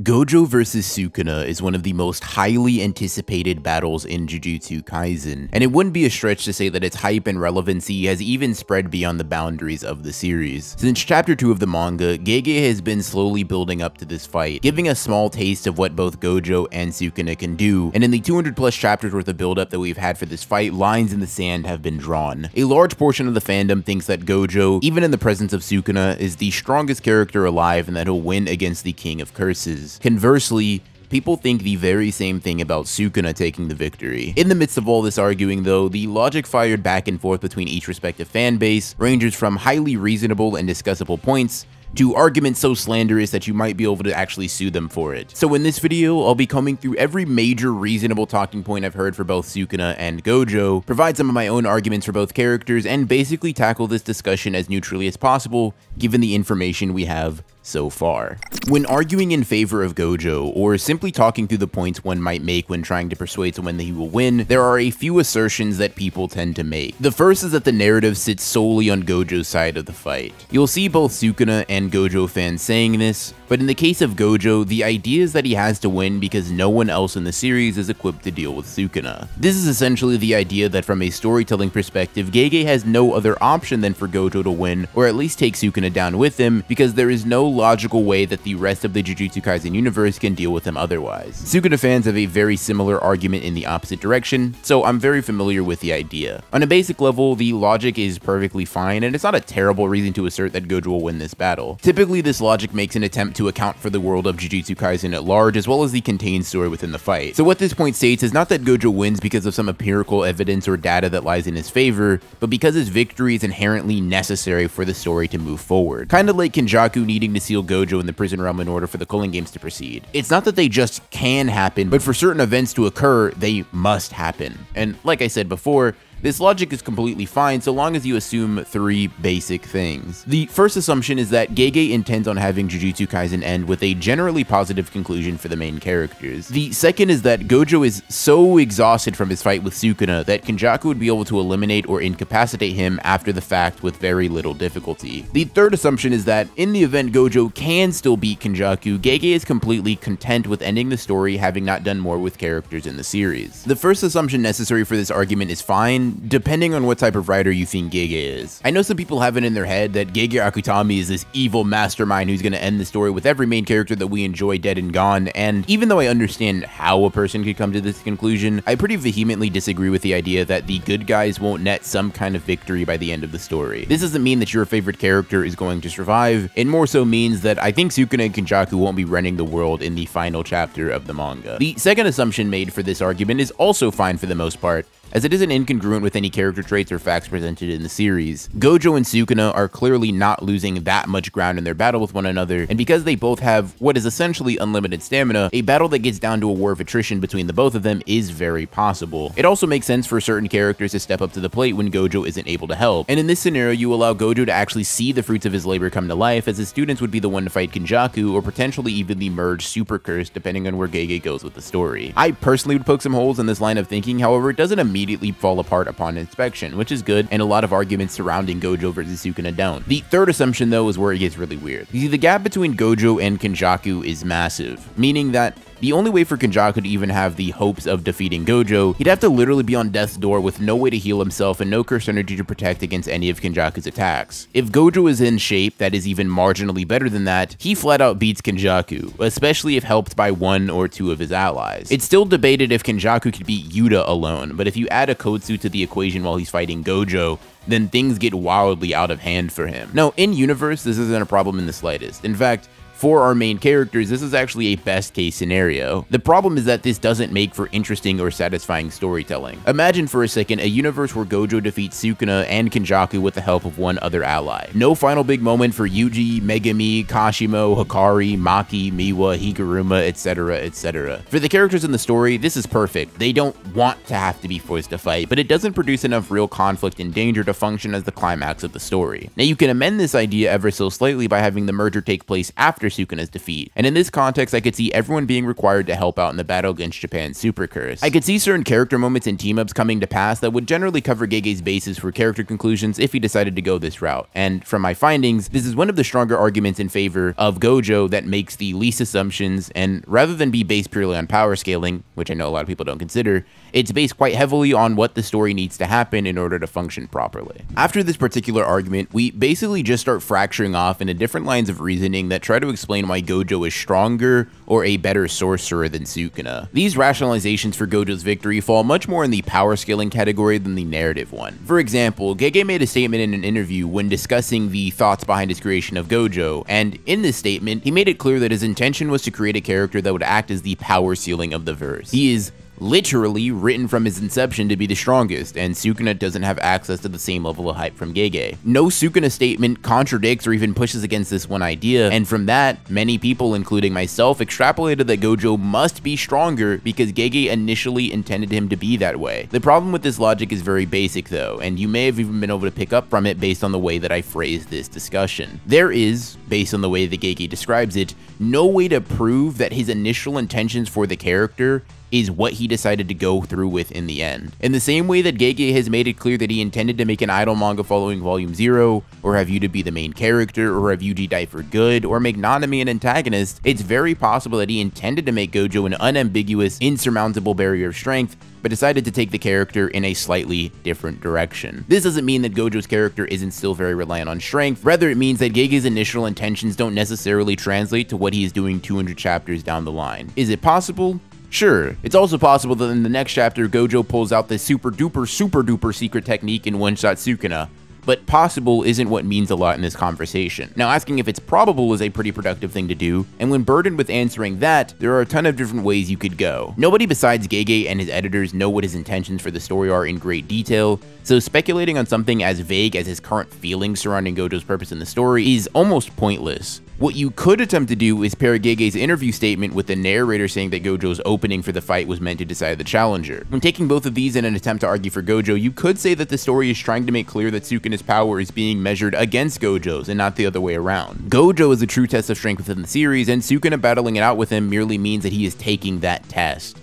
Gojo vs Sukuna is one of the most highly anticipated battles in Jujutsu Kaisen, and it wouldn't be a stretch to say that its hype and relevancy has even spread beyond the boundaries of the series. Since chapter 2 of the manga, Gege has been slowly building up to this fight, giving a small taste of what both Gojo and Sukuna can do, and in the 200 plus chapters worth of build-up that we've had for this fight, lines in the sand have been drawn. A large portion of the fandom thinks that Gojo, even in the presence of Sukuna, is the strongest character alive and that he'll win against the King of Curses. Conversely, people think the very same thing about Sukuna taking the victory. In the midst of all this arguing though, the logic fired back and forth between each respective fan base ranges from highly reasonable and discussable points to arguments so slanderous that you might be able to actually sue them for it. So in this video, I'll be combing through every major reasonable talking point I've heard for both Sukuna and Gojo, provide some of my own arguments for both characters, and basically tackle this discussion as neutrally as possible, given the information we have so far. When arguing in favor of Gojo, or simply talking through the points one might make when trying to persuade someone that he will win, there are a few assertions that people tend to make. The first is that the narrative sits solely on Gojo's side of the fight. You'll see both Sukuna and Gojo fans saying this, but in the case of Gojo, the idea is that he has to win because no one else in the series is equipped to deal with Sukuna. This is essentially the idea that from a storytelling perspective, Gege has no other option than for Gojo to win, or at least take Sukuna down with him, because there is no logical way that the rest of the Jujutsu Kaisen universe can deal with him otherwise. Sukuna fans have a very similar argument in the opposite direction, so I'm very familiar with the idea. On a basic level, the logic is perfectly fine, and it's not a terrible reason to assert that Gojo will win this battle. Typically, this logic makes an attempt to account for the world of Jujutsu Kaisen at large, as well as the contained story within the fight. So what this point states is not that Gojo wins because of some empirical evidence or data that lies in his favor, but because his victory is inherently necessary for the story to move forward. Kinda like Kenjaku needing to seal Gojo in the prison realm in order for the Culling Games to proceed. It's not that they just can happen, but for certain events to occur, they must happen. And like I said before, this logic is completely fine so long as you assume three basic things. The first assumption is that Gege intends on having Jujutsu Kaisen end with a generally positive conclusion for the main characters. The second is that Gojo is so exhausted from his fight with Sukuna that Kenjaku would be able to eliminate or incapacitate him after the fact with very little difficulty. The third assumption is that in the event Gojo can still beat Kenjaku, Gege is completely content with ending the story having not done more with characters in the series. The first assumption necessary for this argument is fine, depending on what type of writer you think Gege is. I know some people have it in their head that Gege Akutami is this evil mastermind who's going to end the story with every main character that we enjoy dead and gone, and even though I understand how a person could come to this conclusion, I pretty vehemently disagree with the idea that the good guys won't net some kind of victory by the end of the story. This doesn't mean that your favorite character is going to survive, it more so means that I think Sukuna and Kenjaku won't be running the world in the final chapter of the manga. The second assumption made for this argument is also fine for the most part, as it isn't incongruent with any character traits or facts presented in the series. Gojo and Sukuna are clearly not losing that much ground in their battle with one another, and because they both have what is essentially unlimited stamina, a battle that gets down to a war of attrition between the both of them is very possible. It also makes sense for certain characters to step up to the plate when Gojo isn't able to help, and in this scenario you allow Gojo to actually see the fruits of his labor come to life, as his students would be the one to fight Kenjaku, or potentially even the merged super curse depending on where Gege goes with the story. I personally would poke some holes in this line of thinking, however it doesn't immediately fall apart upon inspection, which is good, and a lot of arguments surrounding Gojo versus Sukuna don't. The third assumption though is where it gets really weird. You see, the gap between Gojo and Kenjaku is massive, meaning that the only way for Kenjaku to even have the hopes of defeating Gojo, he'd have to literally be on death's door with no way to heal himself and no curse energy to protect against any of Kenjaku's attacks. If Gojo is in shape that is even marginally better than that, he flat out beats Kenjaku, especially if helped by one or two of his allies. It's still debated if Kenjaku could beat Yuta alone, but if you add a Kotsu to the equation while he's fighting Gojo, then things get wildly out of hand for him. Now, in universe, this isn't a problem in the slightest. In fact, for our main characters, this is actually a best case scenario. The problem is that this doesn't make for interesting or satisfying storytelling. Imagine for a second a universe where Gojo defeats Sukuna and Kenjaku with the help of one other ally. No final big moment for Yuji, Megami, Kashimo, Hikari, Maki, Miwa, Higuruma, etc, etc. For the characters in the story, this is perfect. They don't want to have to be forced to fight, but it doesn't produce enough real conflict and danger to function as the climax of the story. Now you can amend this idea ever so slightly by having the merger take place after Sukuna's defeat. And in this context, I could see everyone being required to help out in the battle against Japan's super curse. I could see certain character moments and team-ups coming to pass that would generally cover Gege's basis for character conclusions if he decided to go this route. And from my findings, this is one of the stronger arguments in favor of Gojo that makes the least assumptions, and rather than be based purely on power scaling, which I know a lot of people don't consider, it's based quite heavily on what the story needs to happen in order to function properly. After this particular argument, we basically just start fracturing off into different lines of reasoning that try to explain why Gojo is stronger or a better sorcerer than Sukuna. These rationalizations for Gojo's victory fall much more in the power scaling category than the narrative one. For example, Gege made a statement in an interview when discussing the thoughts behind his creation of Gojo, and in this statement, he made it clear that his intention was to create a character that would act as the power ceiling of the verse. He is literally written from his inception to be the strongest, and Sukuna doesn't have access to the same level of hype from Gege. No Sukuna statement contradicts or even pushes against this one idea, and from that, many people, including myself, extrapolated that Gojo must be stronger because Gege initially intended him to be that way. The problem with this logic is very basic though, and you may have even been able to pick up from it based on the way that I phrased this discussion. There is, based on the way that Gege describes it, no way to prove that his initial intentions for the character is what he decided to go through with in the end. In the same way that Gege has made it clear that he intended to make an idol manga following Volume 0, or have Yuji be the main character, or have Yuji die for good, or make Nanami an antagonist, it's very possible that he intended to make Gojo an unambiguous, insurmountable barrier of strength, but decided to take the character in a slightly different direction. This doesn't mean that Gojo's character isn't still very reliant on strength, rather it means that Gege's initial intentions don't necessarily translate to what he is doing 200 chapters down the line. Is it possible? Sure. It's also possible that in the next chapter, Gojo pulls out this super duper secret technique and one-shot Sukuna, but possible isn't what means a lot in this conversation. Now, asking if it's probable is a pretty productive thing to do, and when burdened with answering that, there are a ton of different ways you could go. Nobody besides Gege and his editors know what his intentions for the story are in great detail, so speculating on something as vague as his current feelings surrounding Gojo's purpose in the story is almost pointless. What you could attempt to do is pair Gege's interview statement with the narrator saying that Gojo's opening for the fight was meant to decide the challenger. When taking both of these in an attempt to argue for Gojo, you could say that the story is trying to make clear that Sukuna's power is being measured against Gojo's and not the other way around. Gojo is a true test of strength within the series, and Sukuna battling it out with him merely means that he is taking that test.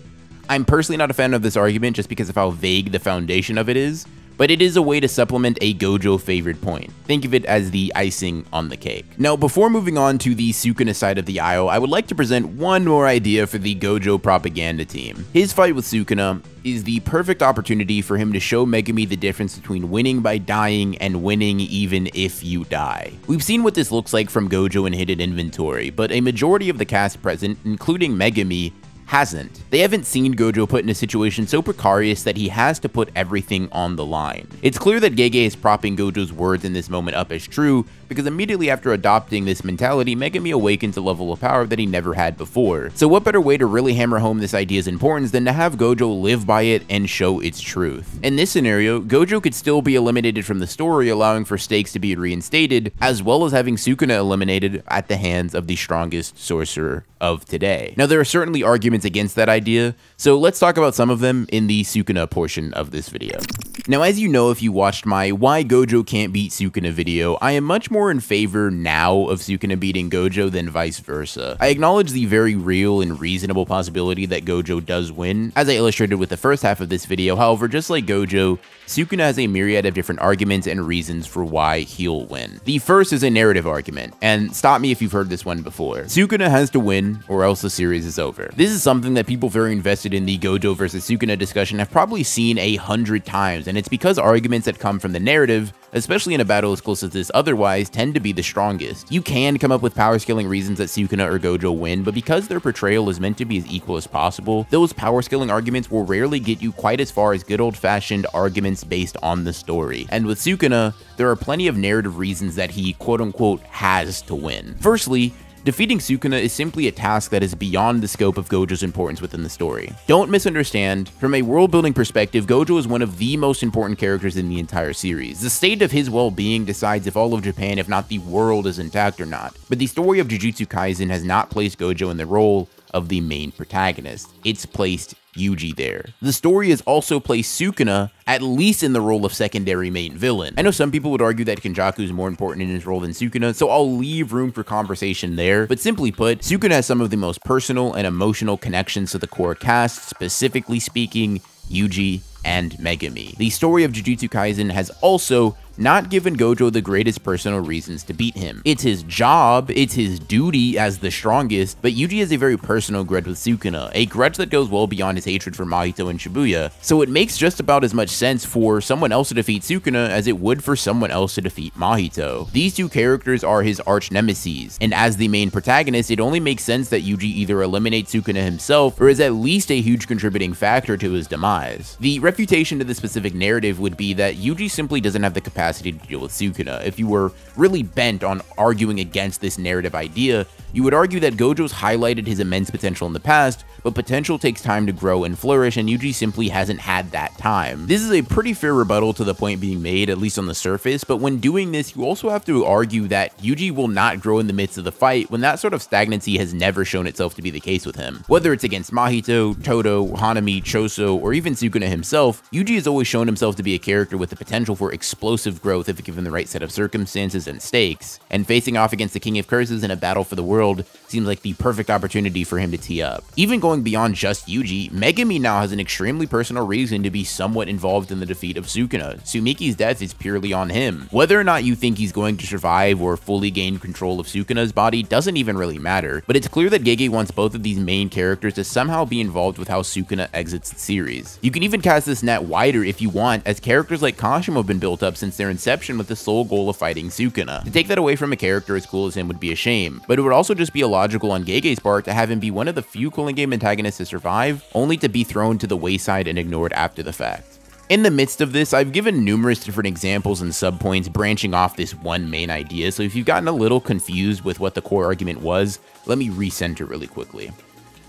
I'm personally not a fan of this argument just because of how vague the foundation of it is, but it is a way to supplement a Gojo favored point. Think of it as the icing on the cake. Now, before moving on to the Sukuna side of the aisle, I would like to present one more idea for the Gojo propaganda team. His fight with Sukuna is the perfect opportunity for him to show Megumi the difference between winning by dying and winning even if you die. We've seen what this looks like from Gojo in Hidden Inventory, but a majority of the cast present, including Megumi, hasn't. They haven't seen Gojo put in a situation so precarious that he has to put everything on the line. It's clear that Gege is propping Gojo's words in this moment up as true, because immediately after adopting this mentality, Megumi awakens a level of power that he never had before. So what better way to really hammer home this idea's importance than to have Gojo live by it and show its truth? In this scenario, Gojo could still be eliminated from the story, allowing for stakes to be reinstated, as well as having Sukuna eliminated at the hands of the strongest sorcerer of today. Now, there are certainly arguments against that idea, so let's talk about some of them in the Sukuna portion of this video. Now, as you know, if you watched my Why Gojo Can't Beat Sukuna video, I am much more in favor now of Sukuna beating Gojo than vice versa. I acknowledge the very real and reasonable possibility that Gojo does win, as I illustrated with the first half of this video. However, just like Gojo, Sukuna has a myriad of different arguments and reasons for why he'll win. The first is a narrative argument, and stop me if you've heard this one before. Sukuna has to win, or else the series is over. This is something that people very invested in the Gojo versus Sukuna discussion have probably seen 100 times, and it's because arguments that come from the narrative, especially in a battle as close as this otherwise, tend to be the strongest. You can come up with power scaling reasons that Sukuna or Gojo win, but because their portrayal is meant to be as equal as possible, those power scaling arguments will rarely get you quite as far as good old-fashioned arguments based on the story. And with Sukuna, there are plenty of narrative reasons that he quote-unquote has to win. Firstly, defeating Sukuna is simply a task that is beyond the scope of Gojo's importance within the story. Don't misunderstand, from a world-building perspective, Gojo is one of the most important characters in the entire series. The state of his well-being decides if all of Japan, if not the world, is intact or not. But the story of Jujutsu Kaisen has not placed Gojo in the role of the main protagonist. It's placed Yuji there. The story has also placed Sukuna at least in the role of secondary main villain. I know some people would argue that Kenjaku is more important in his role than Sukuna, so I'll leave room for conversation there, but simply put, Sukuna has some of the most personal and emotional connections to the core cast, specifically speaking, Yuji and Megumi. The story of Jujutsu Kaisen has also not given Gojo the greatest personal reasons to beat him. It's his job, it's his duty as the strongest, but Yuji has a very personal grudge with Sukuna, a grudge that goes well beyond his hatred for Mahito and Shibuya, so it makes just about as much sense for someone else to defeat Sukuna as it would for someone else to defeat Mahito. These two characters are his arch nemeses, and as the main protagonist, it only makes sense that Yuji either eliminates Sukuna himself or is at least a huge contributing factor to his demise. The refutation to the specific narrative would be that Yuji simply doesn't have the capacity to deal with Sukuna. If you were really bent on arguing against this narrative idea, you would argue that Gojo's highlighted his immense potential in the past, but potential takes time to grow and flourish, and Yuji simply hasn't had that time. This is a pretty fair rebuttal to the point being made, at least on the surface, but when doing this, you also have to argue that Yuji will not grow in the midst of the fight when that sort of stagnancy has never shown itself to be the case with him. Whether it's against Mahito, Todo, Hanami, Choso, or even Sukuna himself, Yuji has always shown himself to be a character with the potential for explosive growth if given the right set of circumstances and stakes, and facing off against the King of Curses in a battle for the world seems like the perfect opportunity for him to tee up. Even going beyond just Yuji, Megumi now has an extremely personal reason to be somewhat involved in the defeat of Sukuna. Tsumiki's death is purely on him. Whether or not you think he's going to survive or fully gain control of Sukuna's body doesn't even really matter, but it's clear that Gege wants both of these main characters to somehow be involved with how Sukuna exits the series. You can even cast this net wider if you want, as characters like Kashimo have been built up since their inception with the sole goal of fighting Sukuna. To take that away from a character as cool as him would be a shame, but it would also just be illogical on Gege's part to have him be one of the few Cooling Game antagonists to survive, only to be thrown to the wayside and ignored after the fact. In the midst of this, I've given numerous different examples and subpoints branching off this one main idea, so if you've gotten a little confused with what the core argument was, let me recenter really quickly.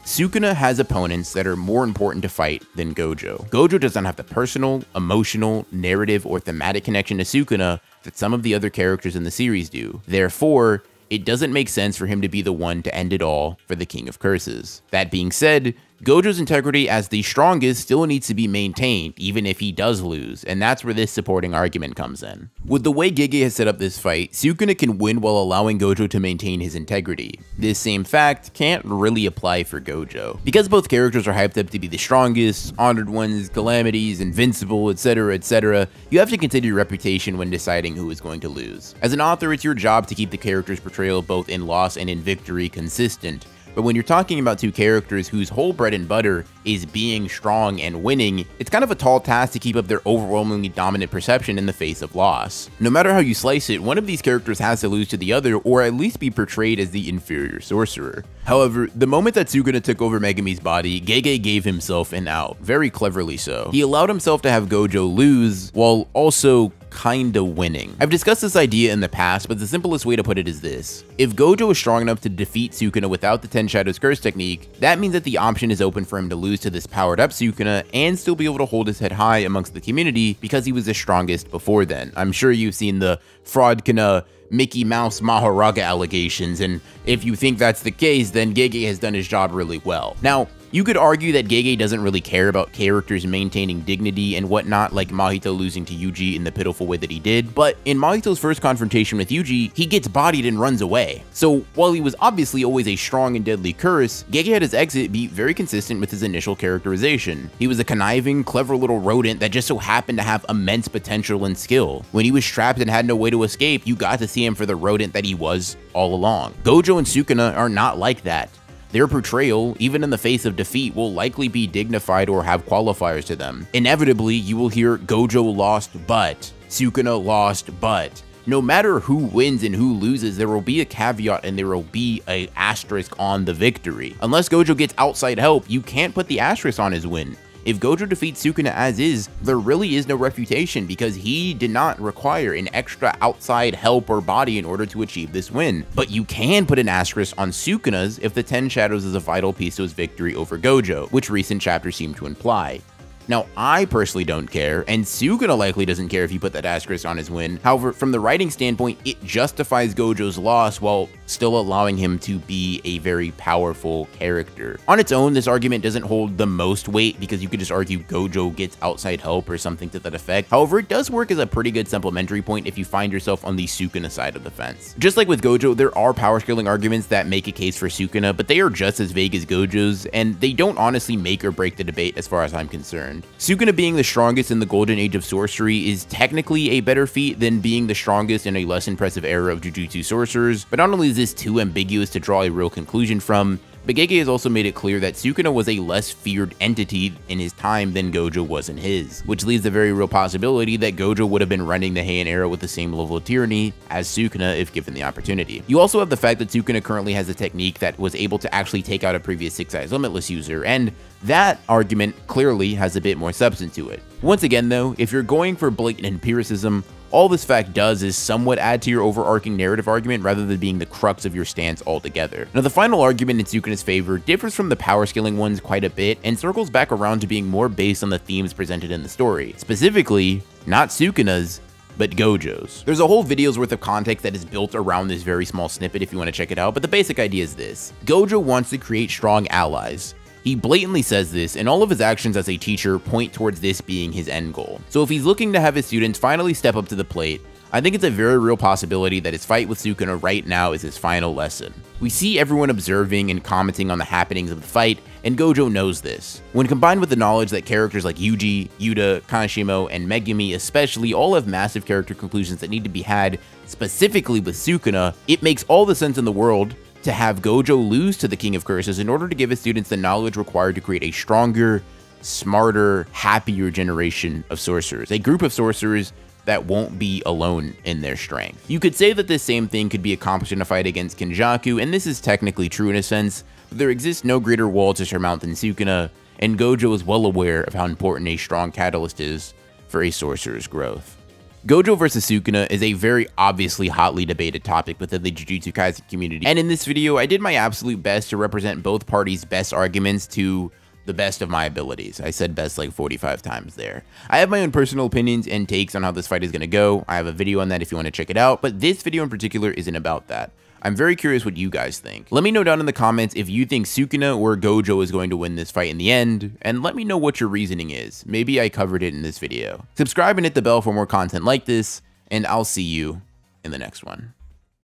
Sukuna has opponents that are more important to fight than Gojo. Gojo does not have the personal, emotional, narrative, or thematic connection to Sukuna that some of the other characters in the series do. Therefore, it doesn't make sense for him to be the one to end it all for the King of Curses. That being said, Gojo's integrity as the strongest still needs to be maintained, even if he does lose, and that's where this supporting argument comes in. With the way Gege has set up this fight, Sukuna can win while allowing Gojo to maintain his integrity. This same fact can't really apply for Gojo. Because both characters are hyped up to be the strongest, honored ones, calamities, invincible, etc., you have to consider your reputation when deciding who is going to lose. As an author, it's your job to keep the character's portrayal both in loss and in victory consistent. But when you're talking about two characters whose whole bread and butter is being strong and winning, it's kind of a tall task to keep up their overwhelmingly dominant perception in the face of loss. No matter how you slice it, one of these characters has to lose to the other, or at least be portrayed as the inferior sorcerer. However, the moment that Sukuna took over Megumi's body, Gege gave himself an out, very cleverly so. He allowed himself to have Gojo lose, while also kinda winning. I've discussed this idea in the past, but the simplest way to put it is this. If Gojo is strong enough to defeat Sukuna without the 10 Shadows Curse technique, that means that the option is open for him to lose to this powered up Sukuna and still be able to hold his head high amongst the community because he was the strongest before then. I'm sure you've seen the Fraudkina Mickey Mouse Maharaga allegations, and if you think that's the case, then Gege has done his job really well. Now, you could argue that Gege doesn't really care about characters maintaining dignity and whatnot, like Mahito losing to Yuji in the pitiful way that he did, but in Mahito's first confrontation with Yuji, he gets bodied and runs away. So while he was obviously always a strong and deadly curse, Gege had his exit be very consistent with his initial characterization. He was a conniving, clever little rodent that just so happened to have immense potential and skill. When he was trapped and had no way to escape, you got to see him for the rodent that he was all along. Gojo and Sukuna are not like that. Their portrayal, even in the face of defeat, will likely be dignified or have qualifiers to them. Inevitably, you will hear Gojo lost but, Sukuna lost but. No matter who wins and who loses, there will be a caveat and there will be an asterisk on the victory. Unless Gojo gets outside help, you can't put the asterisk on his win. If Gojo defeats Sukuna as is, there really is no refutation because he did not require an extra outside help or body in order to achieve this win. But you can put an asterisk on Sukuna's if the 10 Shadows is a vital piece to his victory over Gojo, which recent chapters seem to imply. Now, I personally don't care, and Sukuna likely doesn't care if you put that asterisk on his win. However, from the writing standpoint, it justifies Gojo's loss while still allowing him to be a very powerful character. On its own, this argument doesn't hold the most weight because you could just argue Gojo gets outside help or something to that effect. However, it does work as a pretty good supplementary point if you find yourself on the Sukuna side of the fence. Just like with Gojo, there are power scaling arguments that make a case for Sukuna, but they are just as vague as Gojo's, and they don't honestly make or break the debate as far as I'm concerned. Sukuna being the strongest in the golden age of sorcery is technically a better feat than being the strongest in a less impressive era of Jujutsu sorcerers, but not only is this too ambiguous to draw a real conclusion from, but Gege has also made it clear that Sukuna was a less feared entity in his time than Gojo was in his, which leaves the very real possibility that Gojo would have been running the Heian era with the same level of tyranny as Sukuna if given the opportunity. You also have the fact that Sukuna currently has a technique that was able to actually take out a previous 6 Eyes Limitless user, and that argument clearly has a bit more substance to it. Once again though, if you're going for blatant empiricism, all this fact does is somewhat add to your overarching narrative argument rather than being the crux of your stance altogether. Now, the final argument in Sukuna's favor differs from the power scaling ones quite a bit and circles back around to being more based on the themes presented in the story. Specifically, not Sukuna's, but Gojo's. There's a whole video's worth of context that is built around this very small snippet if you want to check it out, but the basic idea is this. Gojo wants to create strong allies. He blatantly says this, and all of his actions as a teacher point towards this being his end goal. So if he's looking to have his students finally step up to the plate, I think it's a very real possibility that his fight with Sukuna right now is his final lesson. We see everyone observing and commenting on the happenings of the fight, and Gojo knows this. When combined with the knowledge that characters like Yuji, Yuta, Kaneshimo, and Megumi especially all have massive character conclusions that need to be had specifically with Sukuna, it makes all the sense in the world to have Gojo lose to the King of Curses in order to give his students the knowledge required to create a stronger, smarter, happier generation of sorcerers. A group of sorcerers that won't be alone in their strength. You could say that this same thing could be accomplished in a fight against Kenjaku, and this is technically true in a sense, but there exists no greater wall to surmount than Sukuna, and Gojo is well aware of how important a strong catalyst is for a sorcerer's growth. Gojo versus Sukuna is a very obviously hotly debated topic within the Jujutsu Kaisen community, and in this video, I did my absolute best to represent both parties' best arguments to the best of my abilities. I said best like 45 times there. I have my own personal opinions and takes on how this fight is going to go. I have a video on that if you want to check it out, but this video in particular isn't about that. I'm very curious what you guys think. Let me know down in the comments if you think Sukuna or Gojo is going to win this fight in the end, and let me know what your reasoning is. Maybe I covered it in this video. Subscribe and hit the bell for more content like this, and I'll see you in the next one.